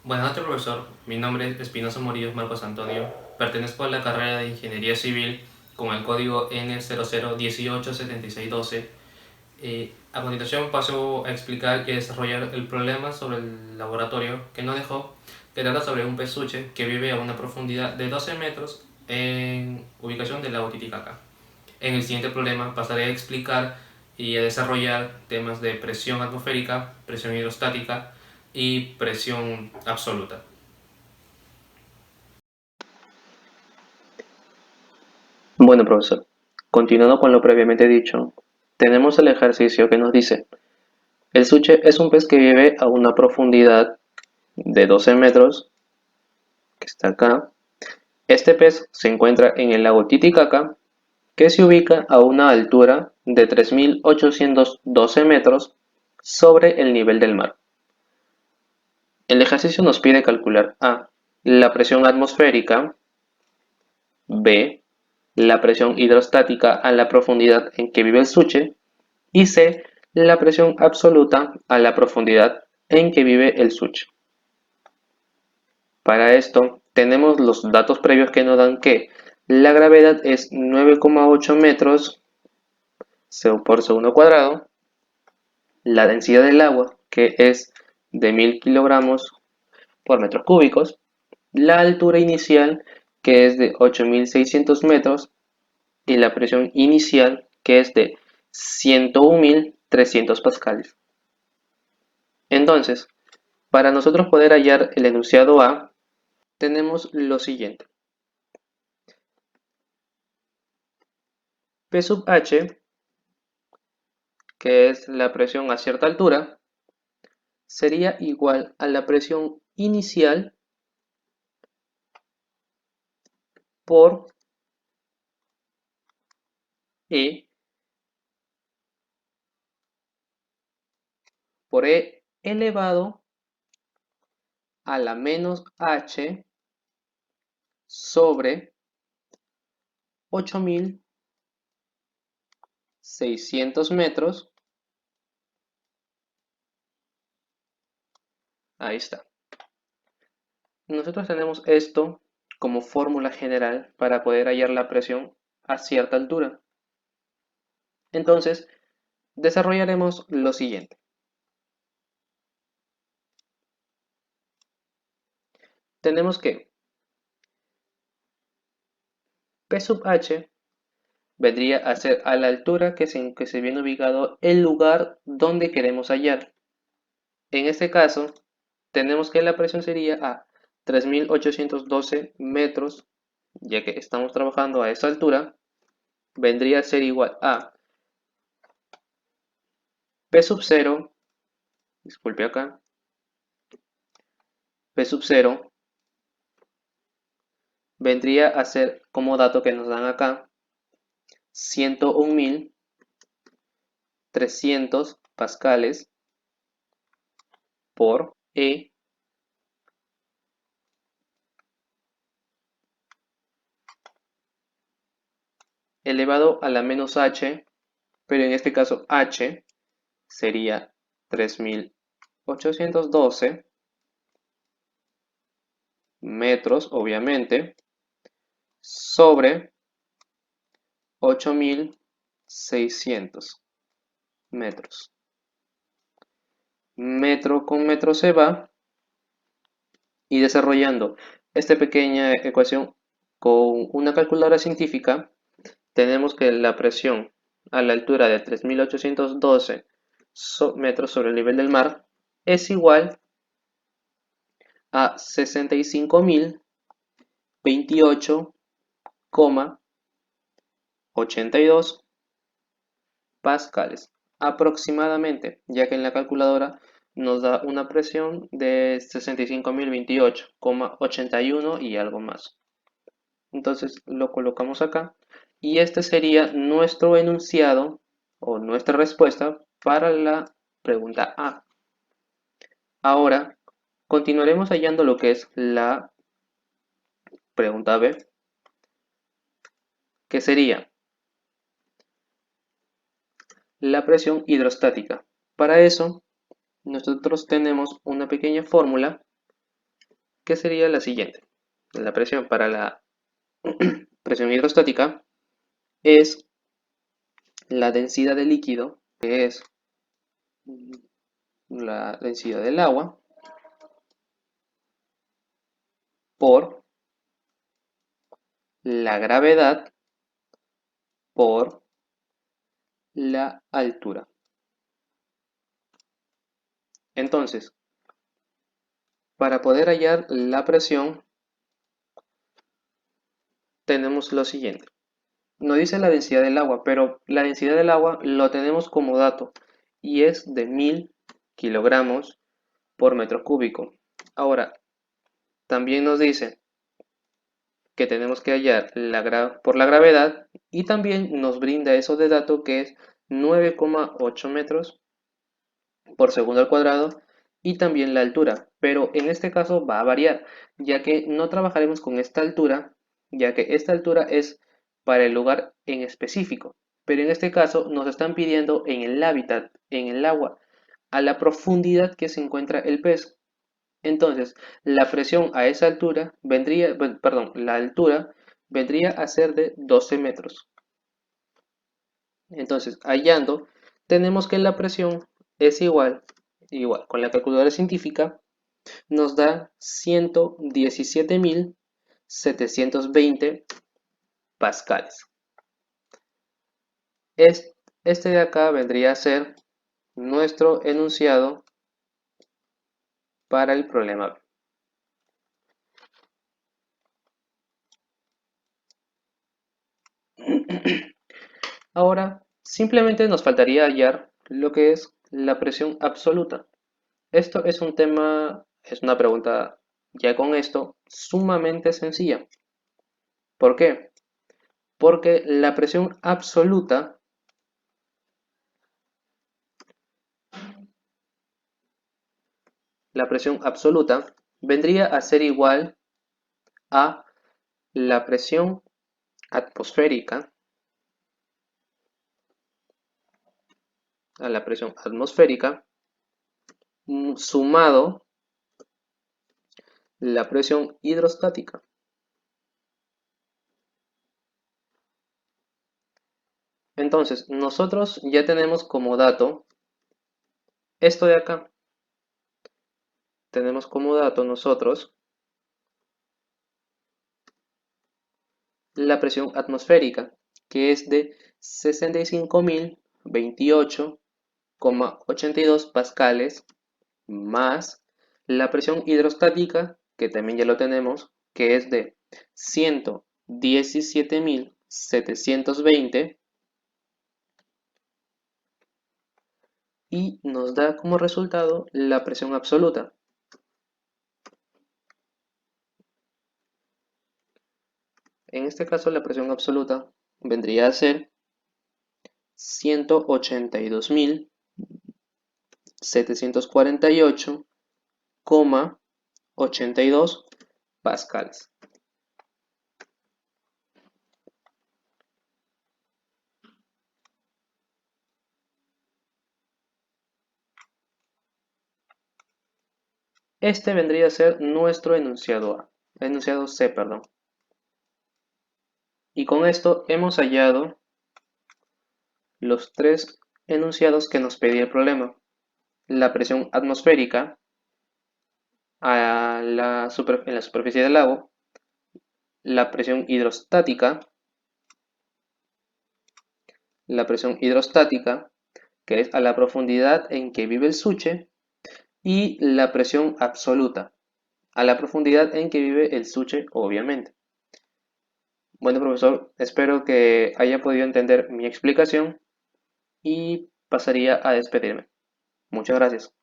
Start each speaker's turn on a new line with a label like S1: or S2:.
S1: Buenas noches, profesor. Mi nombre es Espinosa Morillos Marcos Antonio. Pertenezco a la carrera de Ingeniería Civil con el código N00187612. A continuación paso a explicar y a desarrollar el problema sobre el laboratorio que nos dejó, que trata sobre un pezuche que vive a una profundidad de 12 metros en ubicación del lago Titicaca. En el siguiente problema pasaré a explicar y a desarrollar temas de presión atmosférica, presión hidrostática y presión absoluta.
S2: Bueno, profesor, continuando con lo previamente dicho, tenemos el ejercicio que nos dice, el suche es un pez que vive a una profundidad de 12 metros, que está acá. Este pez se encuentra en el lago Titicaca, que se ubica a una altura de 3.812 metros sobre el nivel del mar. El ejercicio nos pide calcular A, la presión atmosférica, B, la presión hidrostática a la profundidad en que vive el suche, y C, la presión absoluta a la profundidad en que vive el suche. Para esto, tenemos los datos previos que nos dan que la gravedad es 9,8 metros por segundo cuadrado, la densidad del agua, que es de 1000 kilogramos por metros cúbicos, la altura inicial, que es de 8600 metros, y la presión inicial, que es de 101.300 pascales. Entonces, para nosotros poder hallar el enunciado A, tenemos lo siguiente. P sub H, que es la presión a cierta altura, sería igual a la presión inicial por E, elevado a la menos H sobre 8600 metros. Ahí está. Nosotros tenemos esto como fórmula general para poder hallar la presión a cierta altura. Entonces, desarrollaremos lo siguiente. Tenemos que P sub H vendría a ser a la altura que se viene ubicado el lugar donde queremos hallar. En este caso, tenemos que la presión sería a 3.812 metros, ya que estamos trabajando a esa altura, vendría a ser igual a P sub 0, disculpe acá, P sub 0 vendría a ser, como dato que nos dan acá, 101.300 pascales por E elevado a la menos H, pero en este caso H sería 3.812 metros, obviamente, sobre 8.600 metros. Metro con metro se va, y desarrollando esta pequeña ecuación con una calculadora científica, tenemos que la presión a la altura de 3.812 metros sobre el nivel del mar es igual a 65.028,82 pascales aproximadamente, ya que en la calculadora nos da una presión de 65.028,81 y algo más. Entonces lo colocamos acá y este sería nuestro enunciado o nuestra respuesta para la pregunta A. Ahora continuaremos hallando lo que es la pregunta B, que sería la presión hidrostática. Para eso nosotros tenemos una pequeña fórmula que sería la siguiente. La presión para la presión hidrostática es la densidad del líquido, que es la densidad del agua, por la gravedad por la altura. Entonces, para poder hallar la presión, tenemos lo siguiente. No dice la densidad del agua, pero la densidad del agua lo tenemos como dato y es de 1000 kilogramos por metro cúbico. Ahora, también nos dice que tenemos que hallar por la gravedad y también nos brinda eso de dato que es 9,8 metros por segundo al cuadrado y también la altura, pero en este caso va a variar, ya que no trabajaremos con esta altura, ya que esta altura es para el lugar en específico, pero en este caso nos están pidiendo en el hábitat, en el agua, a la profundidad que se encuentra el pez. Entonces, la presión a esa altura vendría, perdón, la altura vendría a ser de 12 metros. Entonces, hallando, tenemos que la presión es igual, con la calculadora científica, nos da 117.720 pascales. Este de acá vendría a ser nuestro enunciado para el problema. Ahora, simplemente nos faltaría hallar lo que es la presión absoluta. Esto es un tema, es una pregunta ya con esto sumamente sencilla. ¿Por qué? Porque la presión absoluta vendría a ser igual a la presión atmosférica, sumado la presión hidrostática. Entonces, nosotros ya tenemos como dato esto de acá. Tenemos como dato nosotros la presión atmosférica, que es de 65.028,82 pascales, más la presión hidrostática, que también ya lo tenemos, que es de 117.720, y nos da como resultado la presión absoluta. En este caso, la presión absoluta vendría a ser 182.748,82 pascales. Este vendría a ser nuestro enunciado C, perdón. Y con esto hemos hallado los tres enunciados que nos pedía el problema. La presión atmosférica en la superficie del lago, la presión hidrostática, que es a la profundidad en que vive el suche, y la presión absoluta, a la profundidad en que vive el suche, obviamente. Bueno, profesor, espero que haya podido entender mi explicación y pasaría a despedirme. Muchas gracias.